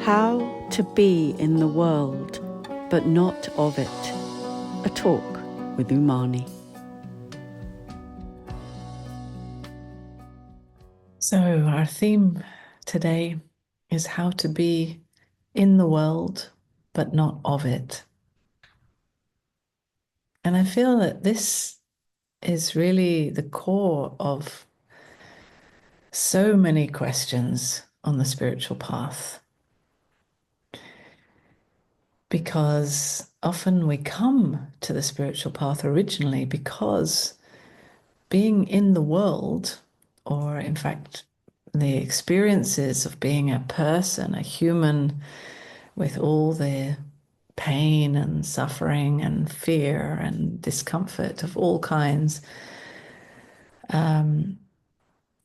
How to be in the world, but not of it. A talk with Unmani. So our theme today is how to be in the world, but not of it. And I feel that this is really the core of so many questions on the spiritual path. Because often we come to the spiritual path originally because being in the world, or in fact, the experiences of being a person, a human, with all the pain and suffering and fear and discomfort of all kinds,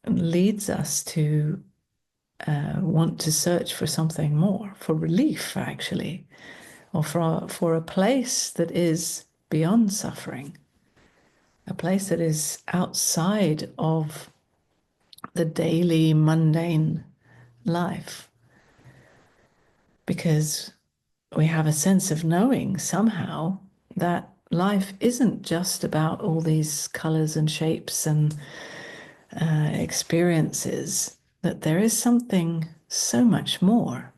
leads us to want to search for something more, for relief, actually, or for a place that is beyond suffering, a place that is outside of the daily mundane life. Because we have a sense of knowing somehow that life isn't just about all these colors and shapes and experiences, that there is something so much more.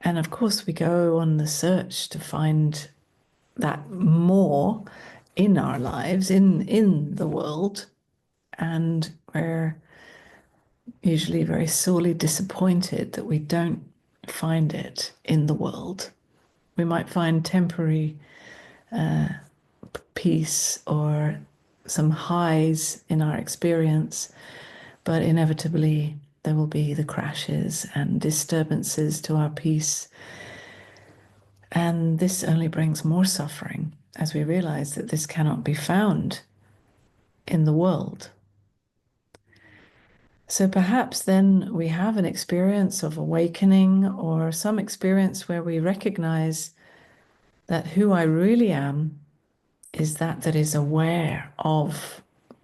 And of course, we go on the search to find that more in our lives, in the world, and we're usually very sorely disappointed that we don't find it in the world. We might find temporary peace or some highs in our experience, but inevitably there will be the crashes and disturbances to our peace. And this only brings more suffering as we realize that this cannot be found in the world. So perhaps then we have an experience of awakening or some experience where we recognize that who I really am is that is aware of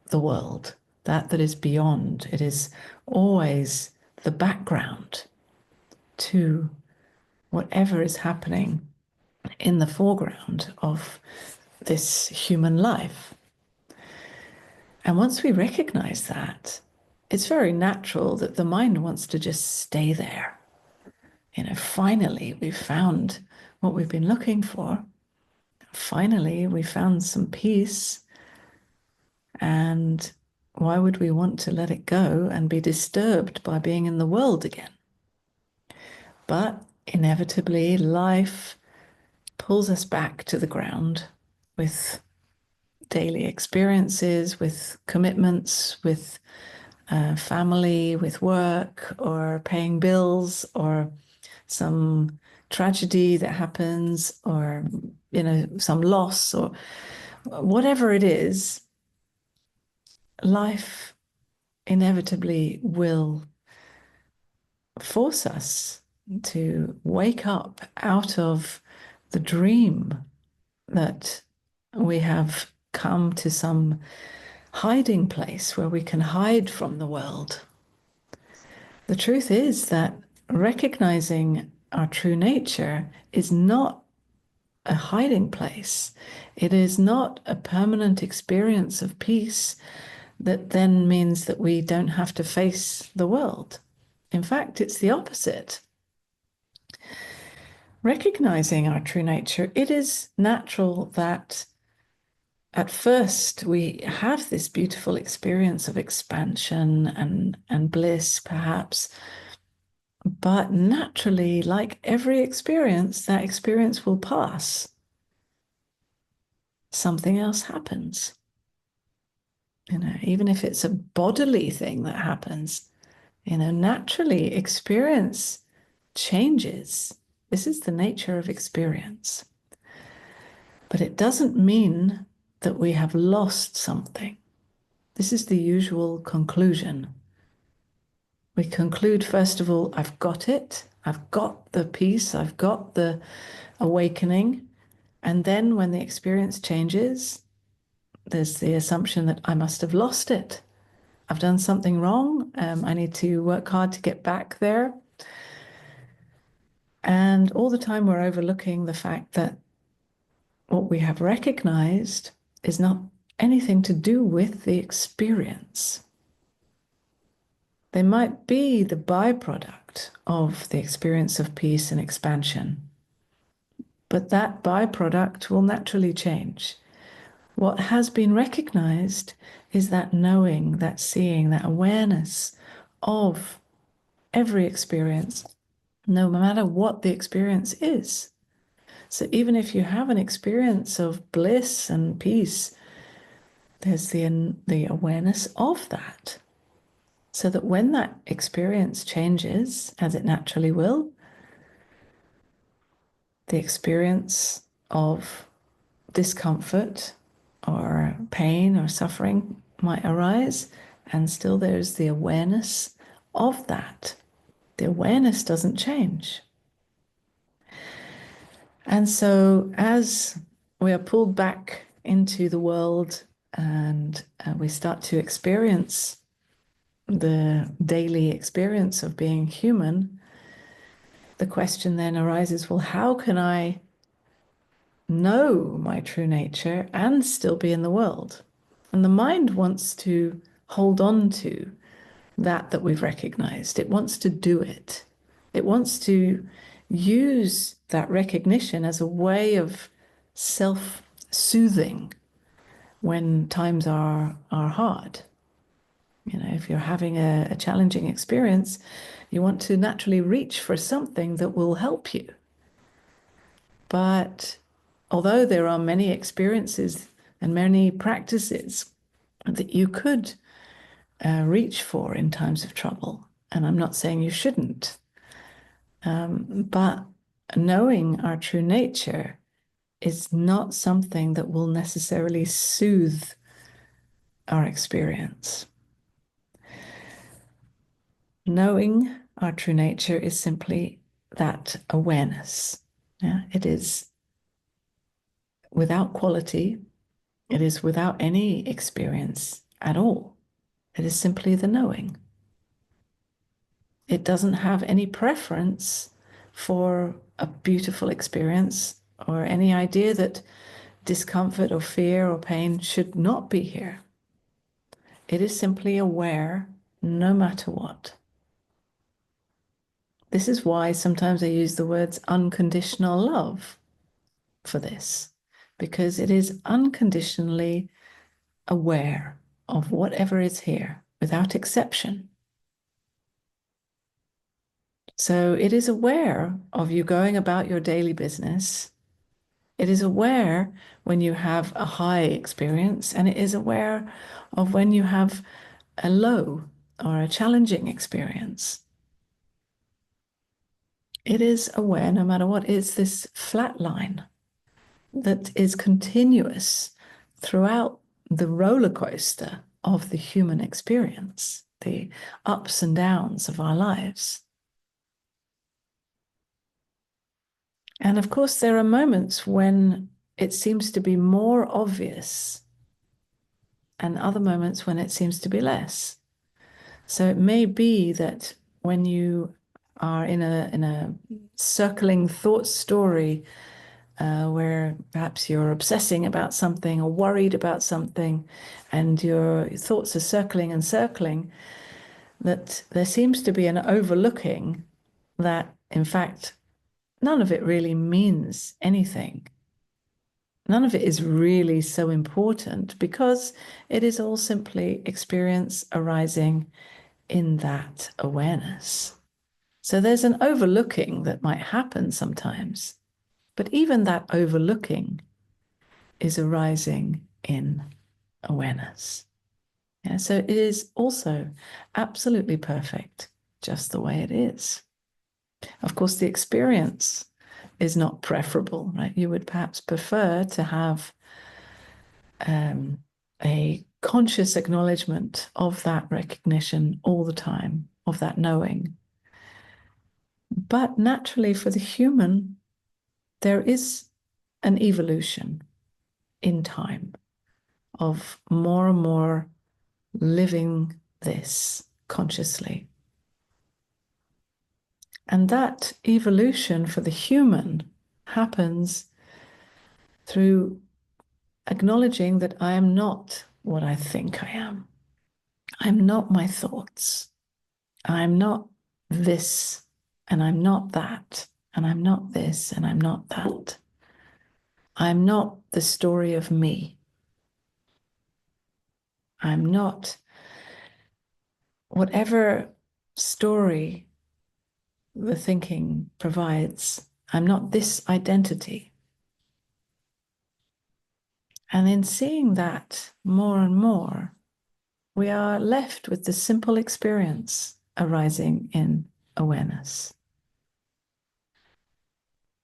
the world, that is beyond. It is always the background to whatever is happening in the foreground of this human life. And once we recognize that, it's very natural that the mind wants to just stay there. Finally, we've found what we've been looking for. Finally, we found some peace. And why would we want to let it go and be disturbed by being in the world again? But inevitably, life pulls us back to the ground with daily experiences, with commitments, with family, with work, or paying bills, or some tragedy that happens, or some loss, or whatever it is. Life inevitably will force us to wake up out of the dream that we have come to some hiding place where we can hide from the world. The truth is that recognizing our true nature is not a hiding place. It is not a permanent experience of peace that then means that we don't have to face the world. In fact, it's the opposite. Recognizing our true nature, it is natural that at first we have this beautiful experience of expansion and bliss, perhaps. But naturally, like every experience, that experience will pass. Something else happens. Even if it's a bodily thing that happens, naturally experience changes. This is the nature of experience. But it doesn't mean that we have lost something. This is the usual conclusion. We conclude, first of all, I've got it. I've got the peace. I've got the awakening. And then when the experience changes, there's the assumption that I must have lost it. I've done something wrong. I need to work hard to get back there. And all the time we're overlooking the fact that what we have recognized is not anything to do with the experience. They might be the byproduct of the experience of peace and expansion, but that byproduct will naturally change. What has been recognized is that knowing, that seeing, that awareness of every experience, no matter what the experience is. So even if you have an experience of bliss and peace, there's the awareness of that. So that when that experience changes, as it naturally will, the experience of discomfort or pain or suffering might arise, and still there's the awareness of that. The awareness doesn't change. And so as we are pulled back into the world and we start to experience the daily experience of being human, the question then arises, well, how can I know my true nature and still be in the world? And the mind wants to hold on to that we've recognized. It wants to do it. It wants to use that recognition as a way of self-soothing when times are hard. You know, if you're having a challenging experience, you want to naturally reach for something that will help you. But although there are many experiences and many practices that you could reach for in times of trouble, and I'm not saying you shouldn't, but knowing our true nature is not something that will necessarily soothe our experience. Knowing our true nature is simply that awareness. Yeah? It is without quality. It is without any experience at all. It is simply the knowing. It doesn't have any preference for a beautiful experience or any idea that discomfort or fear or pain should not be here. It is simply aware no matter what. This is why sometimes I use the words unconditional love for this, because it is unconditionally aware of whatever is here without exception. So it is aware of you going about your daily business. It is aware when you have a high experience, and it is aware of when you have a low or a challenging experience. It is aware no matter what. It's this flat line that is continuous throughout the roller coaster of the human experience, the ups and downs of our lives. And of course, there are moments when it seems to be more obvious, and other moments when it seems to be less. So it may be that when you are in a circling thought story where perhaps you're obsessing about something or worried about something, and your thoughts are circling and circling, that there seems to be an overlooking that, in fact, none of it really means anything. None of it is really so important because it is all simply experience arising in that awareness. So there's an overlooking that might happen sometimes, but even that overlooking is arising in awareness. Yeah, so it is also absolutely perfect, just the way it is. Of course, the experience is not preferable, right? You would perhaps prefer to have a conscious acknowledgement of that recognition all the time, of that knowing. But naturally, for the human, there is an evolution in time of more and more living this consciously. And that evolution for the human happens through acknowledging that I am not what I think I am. I'm not my thoughts. I'm not this, and I'm not that, and I'm not this, and I'm not that. I'm not the story of me. I'm not whatever story the thinking provides. I'm not this identity. And in seeing that more and more, we are left with the simple experience arising in awareness.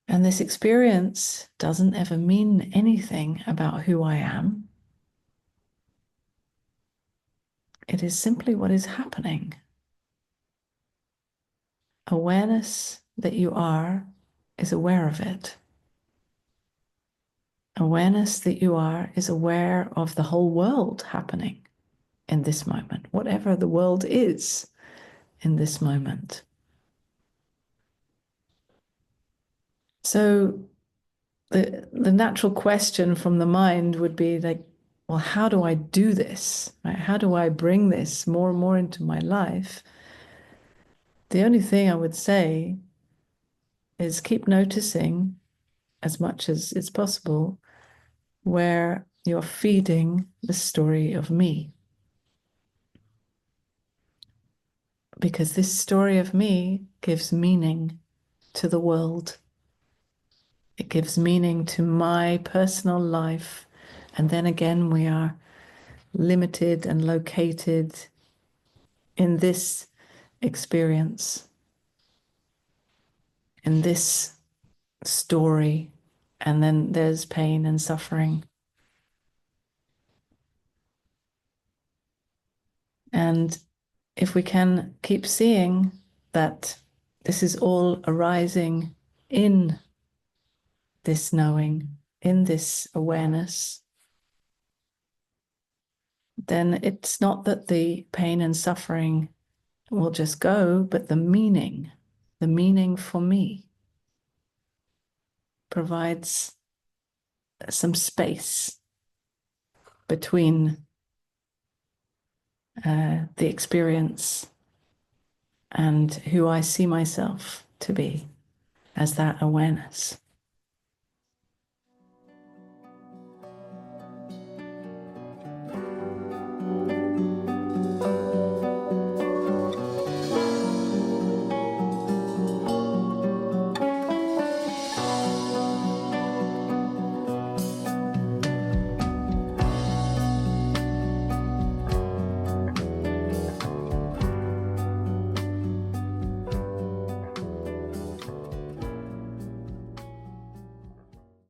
And this experience doesn't ever mean anything about who I am. It is simply what is happening. Awareness that you are is aware of it. Awareness that you are is aware of the whole world happening in this moment, whatever the world is in this moment. So the natural question from the mind would be like, well, how do I do this? Right? How do I bring this more and more into my life? The only thing I would say is keep noticing as much as it's possible where you're feeding the story of me. Because this story of me gives meaning to the world. It gives meaning to my personal life. And then again, we are limited and located in this experience, in this story. And then there's pain and suffering. And if we can keep seeing that this is all arising in this knowing, in this awareness, then it's not that the pain and suffering will just go, but the meaning for me provides some space between the experience and who I see myself to be as that awareness.